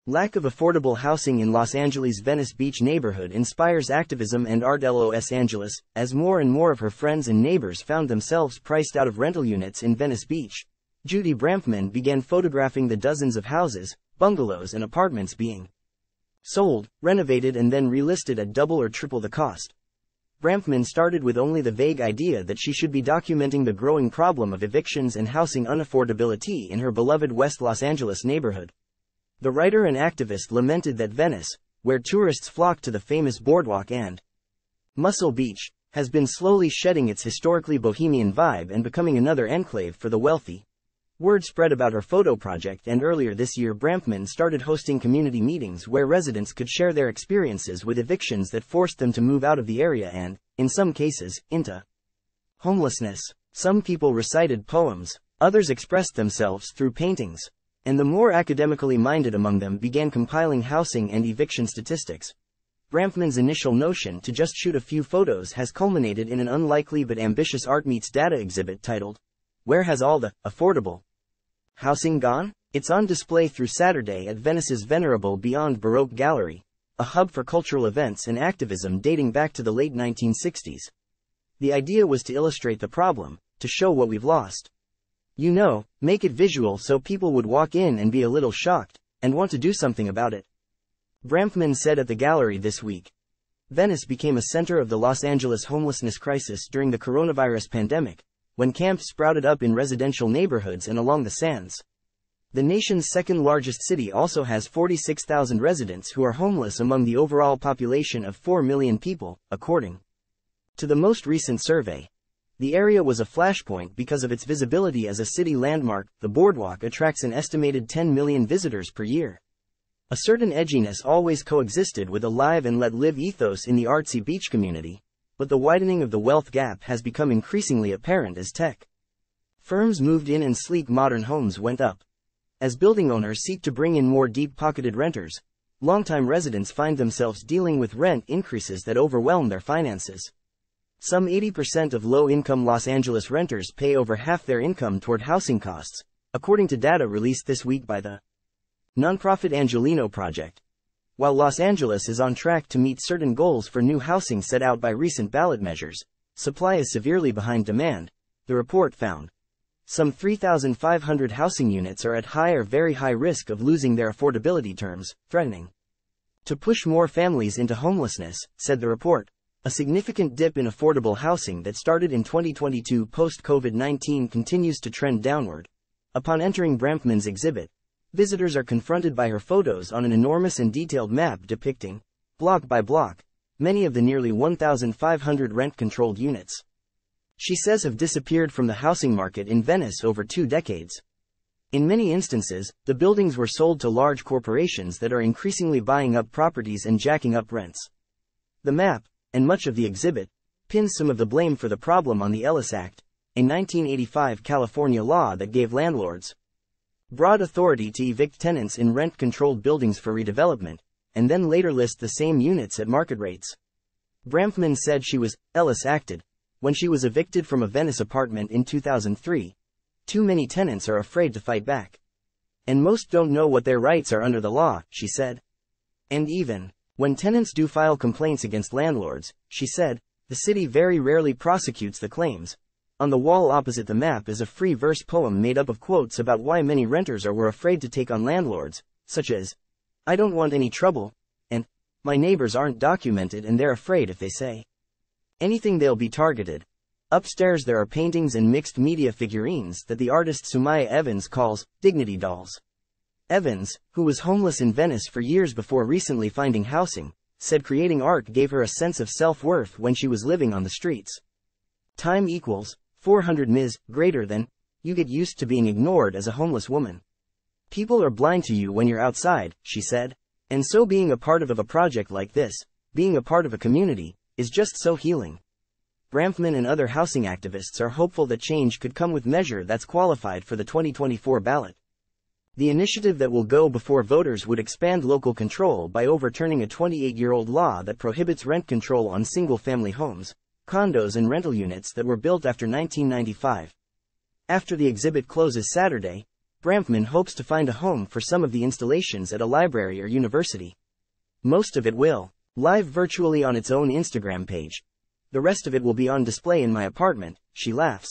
Lack of affordable housing in Los Angeles' Venice Beach neighborhood inspires activism and art. Los Angeles, as more and more of her friends and neighbors found themselves priced out of rental units in Venice Beach, Judy Branfman began photographing the dozens of houses, bungalows and apartments being sold, renovated and then relisted at double or triple the cost. Branfman started with only the vague idea that she should be documenting the growing problem of evictions and housing unaffordability in her beloved West Los Angeles neighborhood. The writer and activist lamented that Venice, where tourists flock to the famous boardwalk and Muscle Beach, has been slowly shedding its historically bohemian vibe and becoming another enclave for the wealthy. Word spread about her photo project, and earlier this year Branfman started hosting community meetings where residents could share their experiences with evictions that forced them to move out of the area and, in some cases, into homelessness. Some people recited poems, others expressed themselves through paintings, and the more academically minded among them began compiling housing and eviction statistics. Branfman's initial notion to just shoot a few photos has culminated in an unlikely but ambitious art meets data exhibit titled, "Where Has All the Affordable Housing Gone?" It's on display through Saturday at Venice's venerable Beyond Baroque Gallery, a hub for cultural events and activism dating back to the late 1960s. The idea was to illustrate the problem, to show what we've lost. You know, make it visual so people would walk in and be a little shocked, and want to do something about it. Branfman said at the gallery this week. Venice became a center of the Los Angeles homelessness crisis during the coronavirus pandemic, when camps sprouted up in residential neighborhoods and along the sands. The nation's second largest city also has 46,000 residents who are homeless among the overall population of 4 million people, according to the most recent survey. The area was a flashpoint because of its visibility as a city landmark. The boardwalk attracts an estimated 10 million visitors per year. A certain edginess always coexisted with a live and let live ethos in the artsy beach community, but the widening of the wealth gap has become increasingly apparent as tech firms moved in and sleek modern homes went up. As building owners seek to bring in more deep-pocketed renters, longtime residents find themselves dealing with rent increases that overwhelm their finances. Some 80% of low-income Los Angeles renters pay over half their income toward housing costs, according to data released this week by the nonprofit Angelino Project. While Los Angeles is on track to meet certain goals for new housing set out by recent ballot measures, supply is severely behind demand, the report found. Some 3,500 housing units are at high or very high risk of losing their affordability terms, threatening to push more families into homelessness, said the report. A significant dip in affordable housing that started in 2022 post-COVID-19 continues to trend downward. Upon entering Branfman's exhibit, visitors are confronted by her photos on an enormous and detailed map depicting, block by block, many of the nearly 1,500 rent-controlled units she says have disappeared from the housing market in Venice over 2 decades. In many instances, the buildings were sold to large corporations that are increasingly buying up properties and jacking up rents. The map, and much of the exhibit, pins some of the blame for the problem on the Ellis Act, a 1985 California law that gave landlords broad authority to evict tenants in rent-controlled buildings for redevelopment, and then later list the same units at market rates. Branfman said she was Ellis acted when she was evicted from a Venice apartment in 2003. Too many tenants are afraid to fight back. And most don't know what their rights are under the law, she said. And even when tenants do file complaints against landlords, she said, the city very rarely prosecutes the claims. On the wall opposite the map is a free verse poem made up of quotes about why many renters were afraid to take on landlords, such as, "I don't want any trouble," and, "My neighbors aren't documented and they're afraid if they say anything they'll be targeted." Upstairs there are paintings and mixed media figurines that the artist Sumaya Evans calls dignity dolls. Evans, who was homeless in Venice for years before recently finding housing, said creating art gave her a sense of self-worth when she was living on the streets. Time equals 400 ms. greater than, you get used to being ignored as a homeless woman. People are blind to you when you're outside, she said. And so being a part of a project like this, being a part of a community, is just so healing. Branfman and other housing activists are hopeful that change could come with measure that's qualified for the 2024 ballot. The initiative that will go before voters would expand local control by overturning a 28-year-old law that prohibits rent control on single-family homes, condos and rental units that were built after 1995. After the exhibit closes Saturday, Branfman hopes to find a home for some of the installations at a library or university. Most of it will live virtually on its own Instagram page. The rest of it will be on display in my apartment, she laughs.